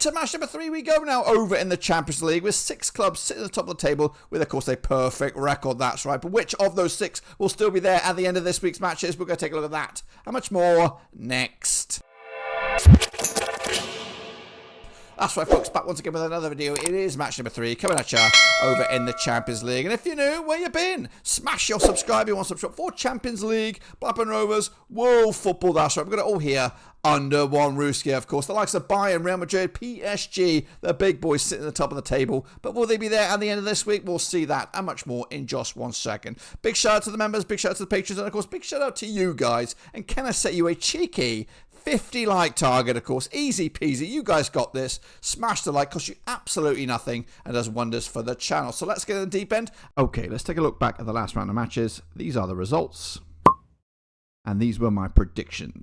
To match number 3 we go now, over in the Champions League with 6 clubs sitting at the top of the table with, of course, a perfect record. That's right. But which of those 6 will still be there at the end of this week's matches? We're going to take a look at that and much more next. That's right, folks, back once again with another video. It is match number 3 coming at you over in the Champions League. And if you're new, where you been? Smash your subscribe. You want to subscribe for Champions League, Blackburn Rovers, World Football. That's right. We've got it all here under one roof here, of course. The likes of Bayern, Real Madrid, PSG, the big boys sitting at the top of the table. But will they be there at the end of this week? We'll see that and much more in just 1 second. Big shout out to the members, big shout out to the patrons, and of course, big shout out to you guys. And can I set you a cheeky 50 like target, of course. Easy peasy. You guys got this. Smash the like. Costs you absolutely nothing and does wonders for the channel. So let's get in the deep end. Okay, let's take a look back at the last round of matches. These are the results. And these were my predictions.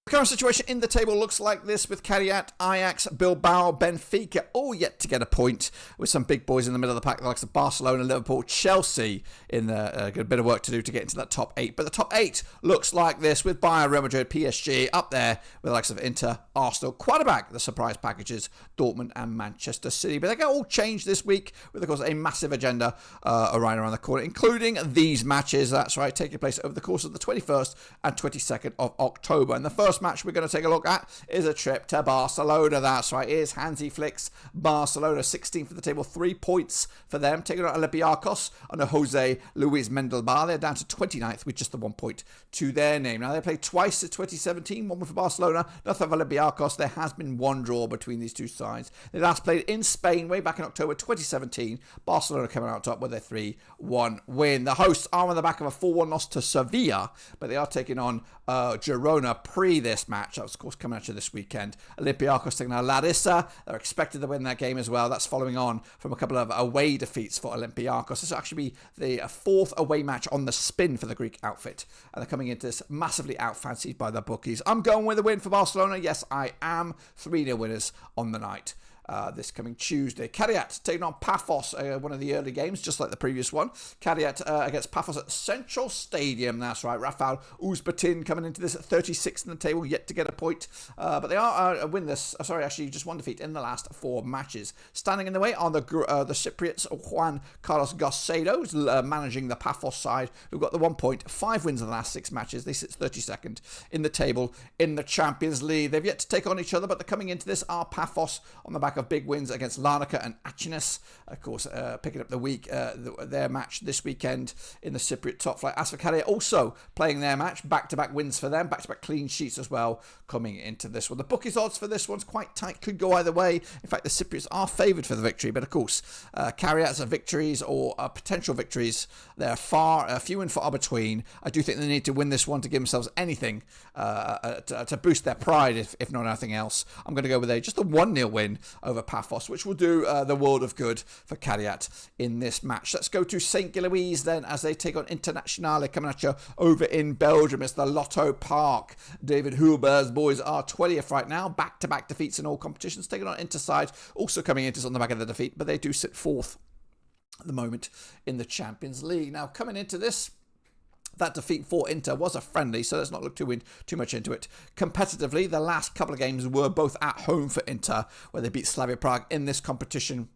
The current situation in the table looks like this, with Kairat, Ajax, Bilbao, Benfica all yet to get a point, with some big boys in the middle of the pack, the likes of Barcelona, Liverpool, Chelsea in the got a bit of work to do to get into that top 8. But the top 8 looks like this, with Bayern, Real Madrid, PSG up there with the likes of Inter, Arsenal, quite a back, the surprise packages, Dortmund and Manchester City. But they get all changed this week with, of course, a massive agenda right around the corner, including these matches. That's right, taking place over the course of the 21st and 22nd of October. And the first match we're going to take a look at is a trip to Barcelona. That's right, it is Hansi Flick's Barcelona, 16th for the table, 3 points for them, taking on Olympiakos under Jose Luis Mendelbar. They're down to 29th with just the 1 point to their name. Now, they played twice in 2017, one for Barcelona, nothing for Olympiakos. There has been one draw between these two sides. They last played in Spain way back in October 2017. Barcelona coming out top with a 3-1 win. The hosts are on the back of a 4-1 loss to Sevilla, but they are taking on Girona pre this match. That was, of course, coming at you this weekend. Olympiakos taking on Larissa. They're expected to win that game as well. That's following on from a couple of away defeats for Olympiakos. This will actually be the 4th away match on the spin for the Greek outfit. And they're coming into this massively out-fancied by the bookies. I'm going with a win for Barcelona. Yes, I am. 3-0 winners on the night. This coming Tuesday. Kairat taking on Pafos, one of the early games, just like the previous one. Kairat against Pafos at Central Stadium. That's right. Rafael Uzbatin coming into this at 36th in the table, yet to get a point. But they are winless. Actually, just 1 defeat in the last 4 matches. Standing in the way are the Cypriots, Juan Carlos Garcedo, who's managing the Pafos side, who've got the 1 point, 5 wins in the last 6 matches. They sit 32nd in the table in the Champions League. They've yet to take on each other, but they're coming into this are Pafos on the back of big wins against Larnaca and Achinas, of course, picking up their match this weekend in the Cypriot top flight. As for Kairat, also playing their match, back-to-back wins for them, back-to-back clean sheets as well coming into this one. The bookies odds for this one's quite tight, could go either way. In fact, the Cypriots are favoured for the victory, but of course, Kairat's victories or potential victories, they're few and far between. I do think they need to win this one to give themselves anything to boost their pride, if not anything else. I'm going to go with just a 1-0 win over Pafos, which will do the world of good for Kairat in this match. Let's go to Saint-Gilloise then, as they take on Internationale coming at you over in Belgium. It's the Lotto Park. David Huber's boys are 20th right now, back-to-back defeats in all competitions, taking on Interside, also coming into on the back of the defeat, but they do sit 4th at the moment in the Champions League. Now, coming into this, that defeat for Inter was a friendly, so let's not look too much into it. Competitively, the last couple of games were both at home for Inter, where they beat Slavia Prague in this competition.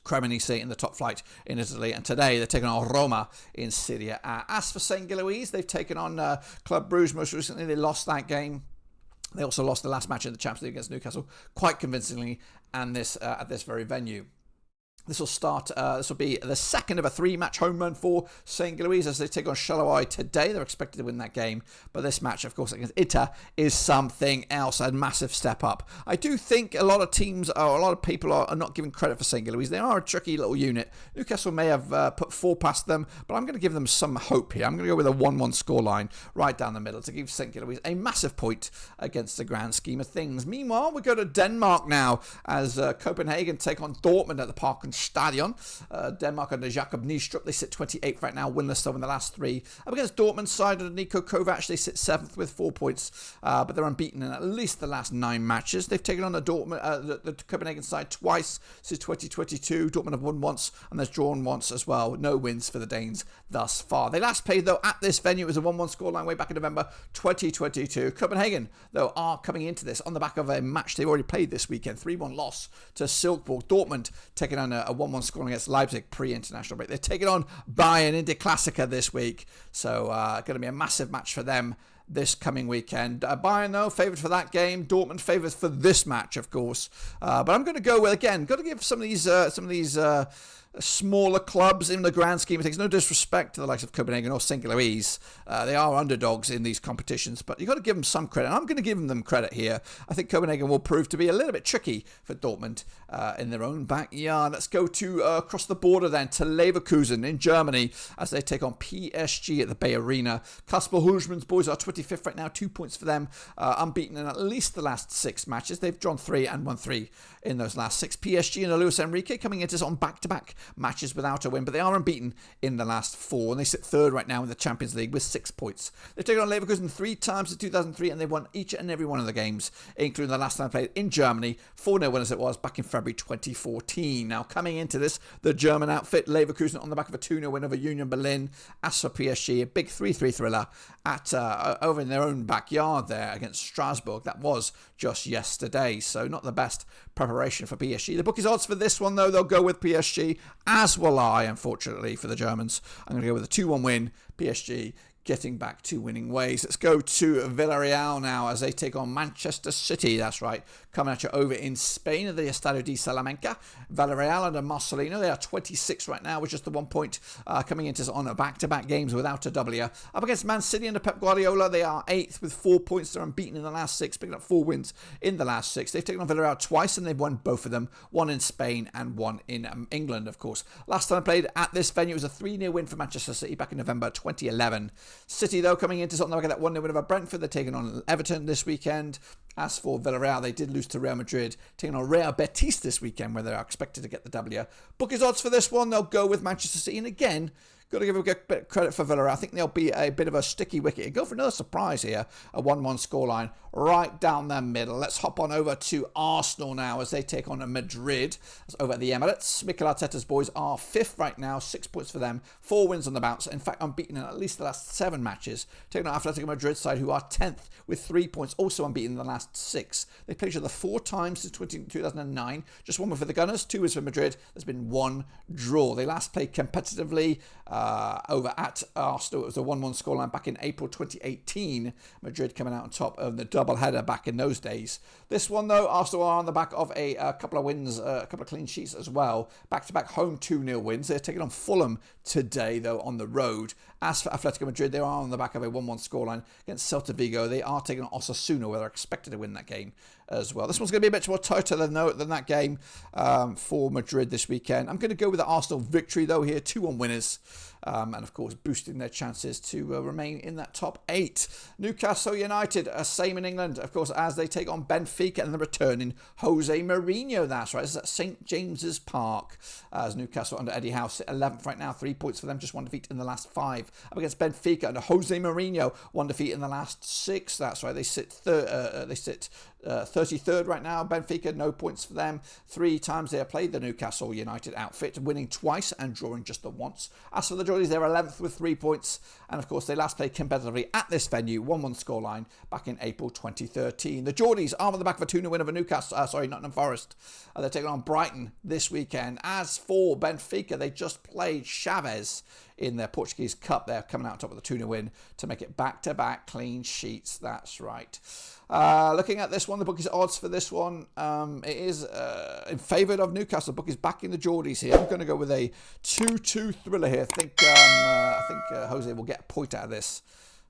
Cremonese in the top flight in Italy, and today they're taking on Roma in Serie A. As for Saint-Gilloise, they've taken on Club Brugge most recently. They lost that game. They also lost the last match in the Champions League against Newcastle quite convincingly, and this at this very venue. This will be the second of a 3-match home run for Saint-Gilloise as they take on Charleroi today. They're expected to win that game. But this match, of course, against Inter is something else. A massive step up. I do think a lot of teams, or a lot of people are not giving credit for Saint-Gilloise. They are a tricky little unit. Newcastle may have put 4 past them, but I'm going to give them some hope here. I'm going to go with a 1-1 scoreline right down the middle to give Saint-Gilloise a massive point against the grand scheme of things. Meanwhile, we go to Denmark now as Copenhagen take on Dortmund at the Park and Stadion. Denmark under Jakob Nistrup, they sit 28th right now, winless though in the last 3. Up against Dortmund side under Niko Kovac, they sit 7th with 4 points, but they're unbeaten in at least the last 9 matches. They've taken on the Copenhagen side twice since 2022. Dortmund have won once and they've drawn once as well. No wins for the Danes thus far. They last played though at this venue. It was a 1-1 scoreline way back in November 2022. Copenhagen though are coming into this on the back of a match they've already played this weekend. 3-1 loss to Silkeborg. Dortmund taking on a 1-1 scoreline against Leipzig pre-international break. They're taking on Bayern in the Klassiker this week. So going to be a massive match for them this coming weekend. Bayern, though, favoured for that game. Dortmund favoured for this match, of course. But I'm going to go with, again, got to give some of these smaller clubs in the grand scheme of things. No disrespect to the likes of Copenhagen or Saint-Gilloise. They are underdogs in these competitions, but you've got to give them some credit. And I'm going to give them credit here. I think Copenhagen will prove to be a little bit tricky for Dortmund in their own backyard. Let's go to across the border then to Leverkusen in Germany as they take on PSG at the Bay Arena. Kasper Hulschmann's boys are 25th right now, 2 points for them. Unbeaten in at least the last 6 matches. They've drawn 3 and won 3 in those last 6. PSG and Luis Enrique coming into this on back-to-back matches without a win, but they are unbeaten in the last 4, and they sit 3rd right now in the Champions League with 6 points. They've taken on Leverkusen 3 times in 2003, and they've won each and every one of the games, including the last time played in Germany, 4-0 win as it was back in February 2014. Now, coming into this, the German outfit, Leverkusen on the back of a 2-0 win over Union Berlin. As for PSG, a big 3-3 thriller at over in their own backyard there against Strasbourg. That was just yesterday, so not the best preparation for PSG. The bookies odds for this one, though, they'll go with PSG, as will I, unfortunately, for the Germans. I'm going to go with a 2-1 win, PSG getting back to winning ways. Let's go to Villarreal now as they take on Manchester City. That's right, coming at you over in Spain at the Estadio de Salamanca. Villarreal under Marcelino, they are 26 right now with just the 1 point, coming into on back-to-back games without a W. Up against Man City under Pep Guardiola, they are 8th with 4 points. They're unbeaten in the last 6, picking up 4 wins in the last 6. They've taken on Villarreal twice and they've won both of them, 1 in Spain and 1 in England, of course. Last time I played at this venue was a 3-0 win for Manchester City back in November 2011. City, though, coming into something like that 1-0 win over Brentford. They're taking on Everton this weekend. As for Villarreal, they did lose to Real Madrid, taking on Real Betis this weekend, where they are expected to get the W. Bookies odds for this one, they'll go with Manchester City. And again, got to give a bit of credit for Villarreal. I think they'll be a bit of a sticky wicket and go for another surprise here. A 1-1 scoreline right down the middle. Let's hop on over to Arsenal now as they take on Madrid. That's over at the Emirates. Mikel Arteta's boys are 5th right now, 6 points for them, 4 wins on the bounce. In fact, unbeaten in at least the last 7 matches. Taking on Atlético Madrid side, who are 10th with 3 points, also unbeaten in the last 6. They played each other 4 times since 2009. Just 1 win for the Gunners, 2 wins for Madrid. There's been 1 draw. They last played competitively over at Arsenal. It was a 1-1 scoreline back in April 2018. Madrid coming out on top of the double-header back in those days. This one, though, Arsenal are on the back of a couple of wins, a couple of clean sheets as well. Back-to-back home 2-0 wins. They're taking on Fulham today, though, on the road. As for Atletico Madrid, they are on the back of a 1-1 scoreline against Celta Vigo. They are taking on Osasuna, where they're expected to win that game as well. This one's going to be a bit more tighter than that game for Madrid this weekend. I'm going to go with the Arsenal victory, though, here. 2-1 winners. And, of course, boosting their chances to remain in that top 8. Newcastle United, same in England, of course, as they take on Benfica and the returning Jose Mourinho. That's right. This is at St. James's Park as Newcastle under Eddie Howe sit 11th right now. 3 points for them, just 1 defeat in the last 5. Up against Benfica under Jose Mourinho, 1 defeat in the last 6. That's right. They sit 33rd right now. Benfica, no points for them. 3 times they have played the Newcastle United outfit, winning twice and drawing just the once. As for the Geordies, they're 11th with 3 points. And of course, they last played competitively at this venue, 1-1 scoreline back in April 2013. The Geordies are on the back of a 2-0 win over Newcastle, Nottingham Forest. They're taking on Brighton this weekend. As for Benfica, they just played Chaves in their Portuguese Cup. They're coming out on top with a 2-0 win to make it back-to-back clean sheets. That's right. Looking at this one, the bookies odds for this one, it is in favour of Newcastle. The bookies backing the Geordies here. I'm going to go with a 2-2 thriller here. I think Jose will get a point out of this.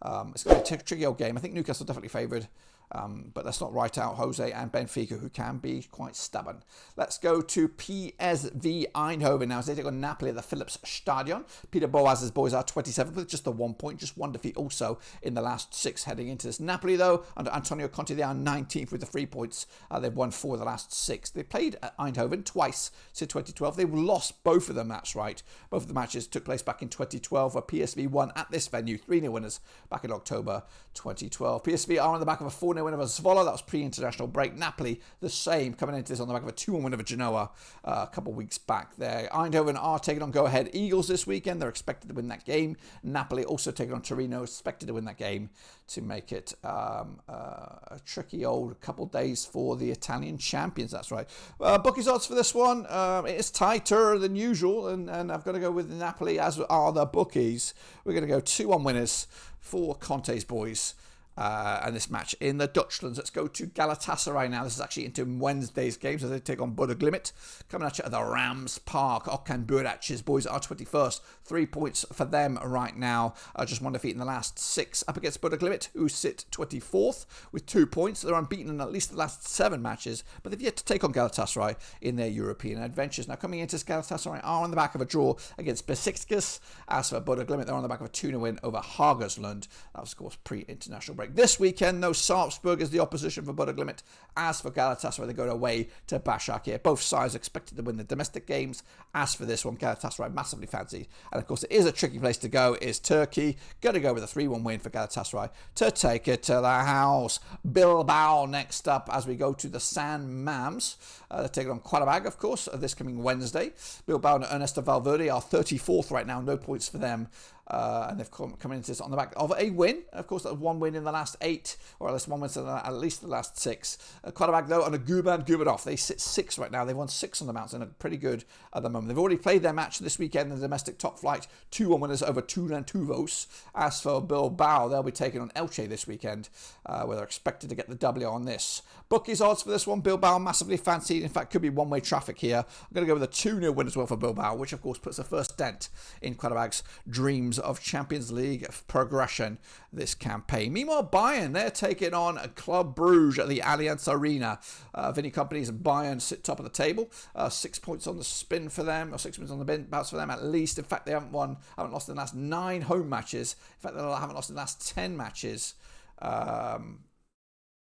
It's going to be a tricky old game. I think Newcastle definitely favoured. But let's not write out Jose and Benfica, who can be quite stubborn. Let's go to PSV Eindhoven now as they take on Napoli at the Philips Stadion. Peter Boaz's boys are 27th with just the 1 point, just one defeat also in the last 6 heading into this. Napoli, though, under Antonio Conte, they are 19th with the 3 points. They've won 4 of the last 6. They played at Eindhoven twice since 2012. They lost both of them, that's right. Both of the matches took place back in 2012, where PSV won at this venue, 3-0 winners back in October 2012. PSV are on the back of a 4-0 win over Zwolle. That was pre-international break. Napoli, the same, coming into this on the back of a 2-1 win over Genoa a couple of weeks back there. Eindhoven are taking on Go-Ahead Eagles this weekend. They're expected to win that game. Napoli also taking on Torino, expected to win that game to make it a tricky old couple days for the Italian champions. That's right. Bookies odds for this one. It is tighter than usual, and I've got to go with Napoli, as are the bookies. We're going to go 2-1 winners for Conte's boys. And this match in the Dutchlands. Let's go to Galatasaray now. This is actually into Wednesday's games as they take on Bodø Glimt. Coming at you at the Rams Park. Okan Burac's boys are 21st. 3 points for them right now. Just one defeat in the last 6 up against Bodø Glimt, who sit 24th with 2 points. They're unbeaten in at least the last 7 matches, but they've yet to take on Galatasaray in their European adventures. Now coming into this, Galatasaray are on the back of a draw against Besiktas. As for Bodø Glimt, they're on the back of a 2-0 win over Haugesund. That was, of course, pre-international break. This weekend, though, Sarpsborg is the opposition for Bodø Glimt. As for Galatasaray, they go away to Başakşehir. Both sides expected to win the domestic games. As for this one, Galatasaray massively fancied. And of course, it is a tricky place to go. Is Turkey. Going to go with a 3-1 win for Galatasaray to take it to the house. Bilbao next up as we go to the San Mams. They're taking on Qarabağ, of course, this coming Wednesday. Bilbao and Ernesto Valverde are 34th right now. No points for them. And they've come into this on the back of a win. Of course, that was 1 win in the last 8, or at least 1 win in at least the last 6. Qarabağ, though, on a Gurbanoff, they sit 6th right now. They've won 6 on the mountain, and are pretty good at the moment. They've already played their match this weekend in the domestic top flight. 2-1 winners over Turan Tuvos. As for Bilbao, they'll be taking on Elche this weekend, where they're expected to get the W on this. Bookies odds for this one, Bilbao massively fancied. In fact, could be one-way traffic here. I'm going to go with a 2-0 win as well for Bilbao, which of course puts the first dent in Qarabağ's dreams of Champions League progression this campaign. Meanwhile, Bayern, they're taking on Club Brugge at the Allianz Arena. Vinny Company's Bayern sit top of the table. 6 points on the spin for them, or 6 points on the bounce for them at least. In fact, they haven't lost in the last 9 home matches. In fact, they haven't lost in the last 10 matches.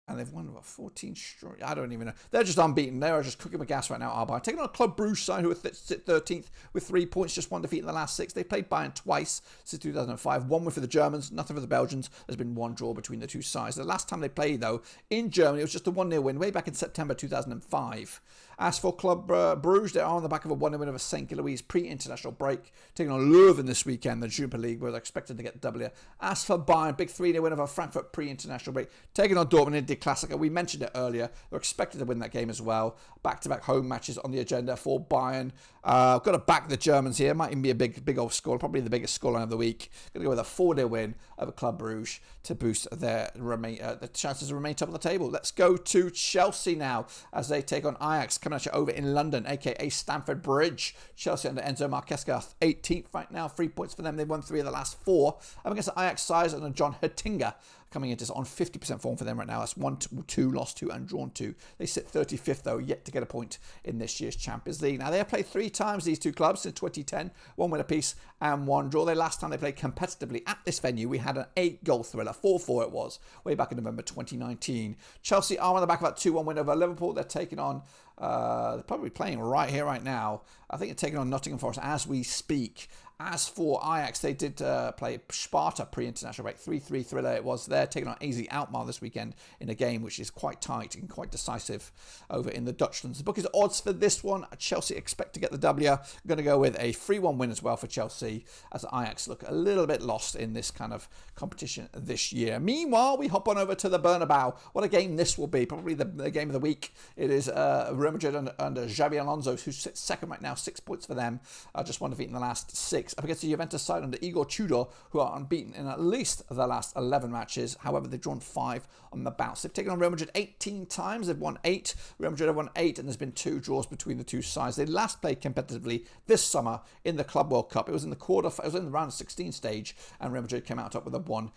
And they've won, 14 straight? I don't even know. They're just unbeaten. They are just cooking with gas right now, are Bayern. Taking on a Club Brugge side who sit 13th with 3 points, just 1 defeat in the last 6. They played Bayern twice since 2005. 1 win for the Germans, nothing for the Belgians. There's been 1 draw between the 2 sides. The last time they played, though, in Germany, it was just a 1-0 win way back in September 2005. As for Club Brugge, they are on the back of a 1-0 win over Saint-Gilloise pre-international break. Taking on Leuven this weekend, the Super League, where they're expected to get the W. As for Bayern, big 3-0 win over Frankfurt pre-international break. Taking on Dortmund in Die Klassiker. We mentioned it earlier. They're expected to win that game as well. Back-to-back home matches on the agenda for Bayern. I've got to back the Germans here. Might even be a big old score. Probably the biggest scoreline of the week. Going to go with a 4-0 win over Club Brugge to boost their the chances to remain top of the table. Let's go to Chelsea now as they take on Ajax, coming at you over in London, aka Stamford Bridge. Chelsea under Enzo Marquesca, 18th right now. 3 points for them. They've won 3 of the last 4. Up against the Ajax sides under John Hertinga, coming into this on 50% form for them right now. That's 1-2, lost 2 and drawn 2. They sit 35th, though, yet to get a point in this year's Champions League. Now, they have played 3 times, these 2 clubs, since 2010. 1 win apiece and 1 draw. The last time they played competitively at this venue, we had an 8-goal thriller. 4-4 it was, way back in November 2019. Chelsea are on the back of that 2-1 win over Liverpool. They're taking on, they're probably playing right here, right now. I think they're taking on Nottingham Forest as we speak. As for Ajax, they did play Sparta pre-international break. 3-3 thriller it was. They're taking on AZ Alkmaar this weekend in a game which is quite tight and quite decisive over in the Dutchlands. The bookies odds for this one, Chelsea expect to get the W. I'm going to go with a 3-1 win as well for Chelsea, as Ajax look a little bit lost in this kind of competition this year. Meanwhile, we hop on over to the Bernabeu. What a game this will be. Probably the game of the week. It is Real Madrid under Xabi Alonso, who sits second right now. 6 points for them. Just 1 defeat in the last 6. 6 up against the Juventus side under Igor Tudor, who are unbeaten in at least the last 11 matches. However, they've drawn 5 on the bounce. They've taken on Real Madrid 18 times. They've won 8. Real Madrid have won 8, and there's been 2 draws between the two sides. They last played competitively this summer in the Club World Cup. It was in the round of 16 stage, and Real Madrid came out top with a 1-0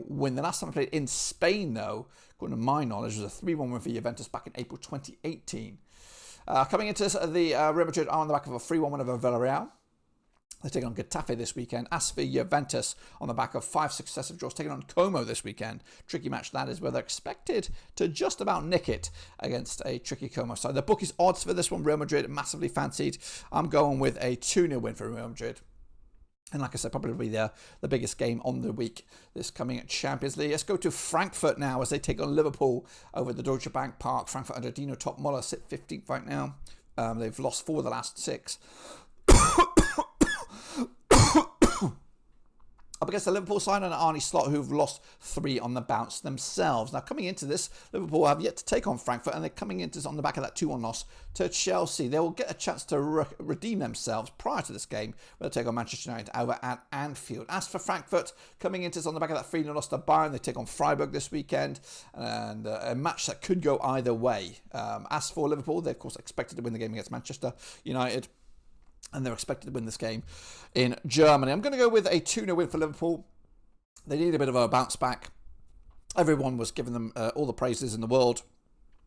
win. The last time I played in Spain, though, according to my knowledge, was a 3-1 win for Juventus back in April 2018. Coming into this, the Real Madrid are on the back of a 3-1 win over Villarreal. They're taking on Getafe this weekend. As for Juventus, on the back of 5 successive draws, taking on Como this weekend. Tricky match that is, where they're expected to just about nick it against a tricky Como side. The bookies odds for this one, Real Madrid massively fancied. I'm going with a 2-0 win for Real Madrid. And like I said, probably the biggest game on the week this coming Champions League. Let's go to Frankfurt now as they take on Liverpool over at the Deutsche Bank Park. Frankfurt under Dino Topmöller sit 15th right now. They've lost 4 of the last 6. Up against the Liverpool side and Arne Slot, who've lost 3 on the bounce themselves. Now, coming into this, Liverpool have yet to take on Frankfurt, and they're coming into this on the back of that 2-1 loss to Chelsea. They will get a chance to redeem themselves prior to this game, where they take on Manchester United over at Anfield. As for Frankfurt, coming into this on the back of that 3-0 loss to Bayern, they take on Freiburg this weekend, and a match that could go either way. As for Liverpool, they, of course, expected to win the game against Manchester United, and they're expected to win this game in Germany. I'm going to go with a 2-0 win for Liverpool. They need a bit of a bounce back. Everyone was giving them all the praises in the world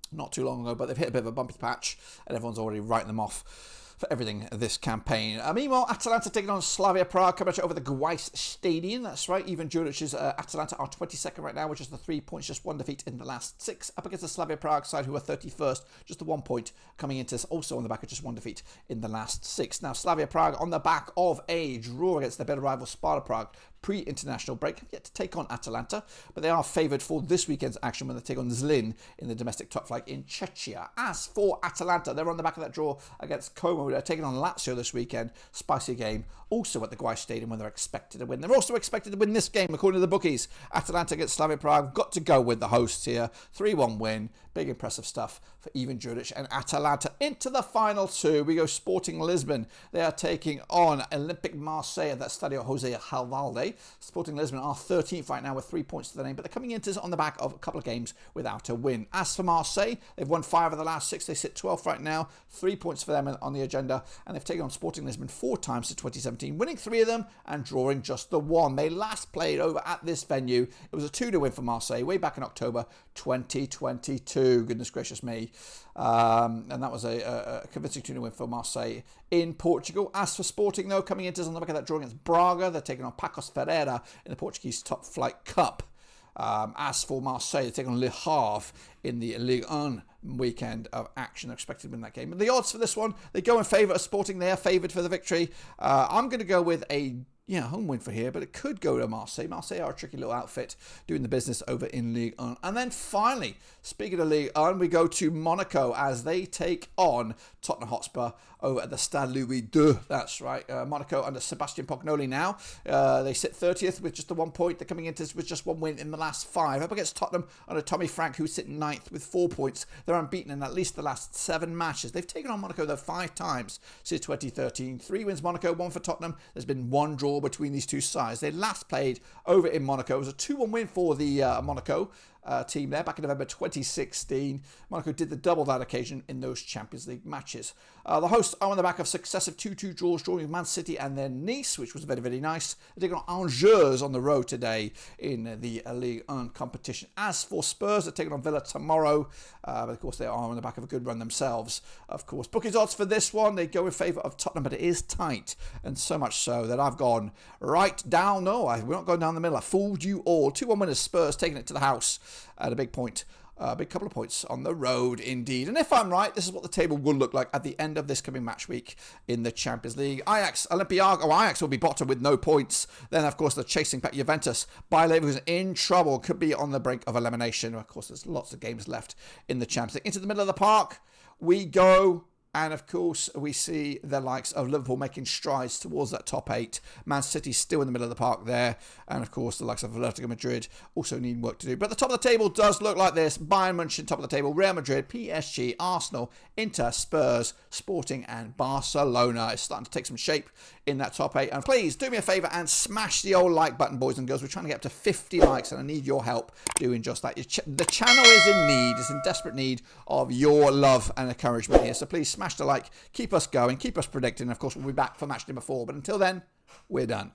not too long ago, but they've hit a bit of a bumpy patch, and everyone's already writing them off for everything this campaign. Meanwhile, Atalanta taking on Slavia Praha, coming over the Glimt Stadium. That's right, even Juric's Atalanta are 22nd right now, which is the 3 points, just 1 defeat in the last 6. Up against the Slavia Prague side, who are 31st, just the 1 point coming into this, also on the back of just 1 defeat in the last 6. Now, Slavia Prague on the back of a draw against their better rival Sparta Prague pre-international break, have yet to take on Atalanta, but they are favoured for this weekend's action when they take on Zlin in the domestic top flight in Czechia. As for Atalanta, they're on the back of that draw against Como. They're taking on Lazio this weekend. Spicy game, also at the Glimt Stadium, when they're expected to win. They're also expected to win this game, according to the bookies. Atalanta against Slavia Prague, got to go with the hosts here. 3-1 win, big impressive stuff for Ivan Juric and Atalanta. Into the final 2, we go Sporting Lisbon. They are taking on Olympique Marseille at that Stadio Jose Alvalde. Sporting Lisbon are 13th right now with 3 points to the name, but they're coming into this on the back of a couple of games without a win. As for Marseille, they've won 5 of the last 6. They sit 12th right now. 3 points for them on the agenda, and they've taken on Sporting Lisbon 4 times since 2017, winning 3 of them and drawing just the 1. They last played over at this venue. It was a 2-0 win for Marseille way back in October 2022. Goodness gracious me. And that was a convincing 2-0 win for Marseille in Portugal. As for Sporting, though, coming into on the back of that draw against Brugge, they're taking on Pafos Ferreira in the Portuguese Top Flight Cup. As for Marseille, they're taking on Le Havre in the Ligue 1 weekend of action. They're expected to win that game. But the odds for this one, they go in favour of Sporting. They are favoured for the victory. I'm going to go with a home win for here, but it could go to Marseille. Marseille are a tricky little outfit doing the business over in Ligue 1. And then finally, speaking of Ligue 1, we go to Monaco as they take on Tottenham Hotspur over at the Stade Louis II. That's right, Monaco under Sebastian Pognoli now. They sit 30th with just the 1 point. They're coming into this with just 1 win in the last 5. Up against Tottenham under Tommy Frank, who's sitting 9th with 4 points. They're unbeaten in at least the last 7 matches. They've taken on Monaco, though, 5 times since 2013. 3 wins Monaco, 1 for Tottenham. There's been 1 draw between these two sides. They last played over in Monaco. It was a 2-1 win for the Monaco team there back in November 2016. Monaco did the double that occasion in those Champions League matches. The hosts are on the back of successive 2-2 draws, drawing with Man City and then Nice, which was very, very nice. They're taking on Angers on the road today in the Ligue 1 competition. As for Spurs, they're taking on Villa tomorrow, but of course they are on the back of a good run themselves. Of course, bookies odds for this one, they go in favour of Tottenham, but it is tight, and so much so that I've gone right down. No, we're not going down the middle. I fooled you all. 2-1 winners Spurs, taking it to the house at a big point. A big couple of points on the road indeed. And if I'm right, this is what the table will look like at the end of this coming match week in the Champions League. Ajax, Ajax will be bottom with no points. Then, of course, the chasing back Juventus. Bayern Leverkusen in trouble, could be on the brink of elimination. Of course, there's lots of games left in the Champions League. Into the middle of the park we go And of course, we see the likes of Liverpool making strides towards that top 8. Man City still in the middle of the park there. And of course, the likes of Atletico Madrid also need work to do. But the top of the table does look like this. Bayern Munich top of the table. Real Madrid, PSG, Arsenal, Inter, Spurs, Sporting and Barcelona. It's starting to take some shape in that top 8. And please do me a favour and smash the old like button, boys and girls. We're trying to get up to 50 likes and I need your help doing just that. The channel is in need, is in desperate need of your love and encouragement here. So please smash the like, keep us going, keep us predicting. Of course, we'll be back for match number 4. But until then, we're done.